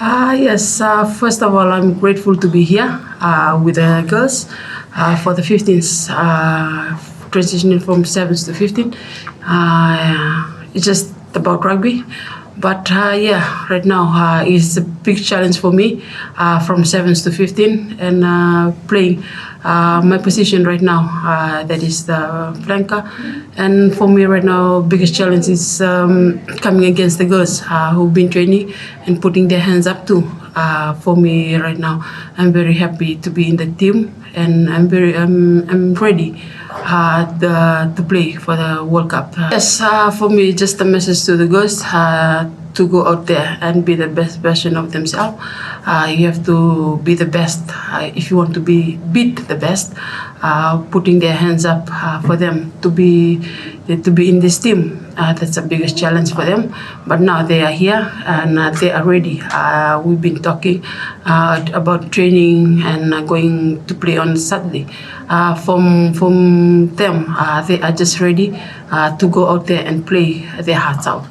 Yes, first of all, I'm grateful to be here with the girls for the 15th, transitioning from 7th to 15. It's just about rugby. But yeah, right now it's a big challenge for me from 7th to 15 and playing my position right now, that is the flanker. And for me right now, biggest challenge is coming against the girls who've been training and putting their hands up too. For me right now, I'm very happy to be in the team and I'm ready to play for the World Cup. Yes, for me, just a message to the girls to go out there and be the best version of themselves. You have to be the best if you want to beat the best. Putting their hands up for them to be in this team. That's the biggest challenge for them. But now they are here and they are ready. We've been talking about training and going to play on Saturday. From them, they are just ready to go out there and play their hearts out.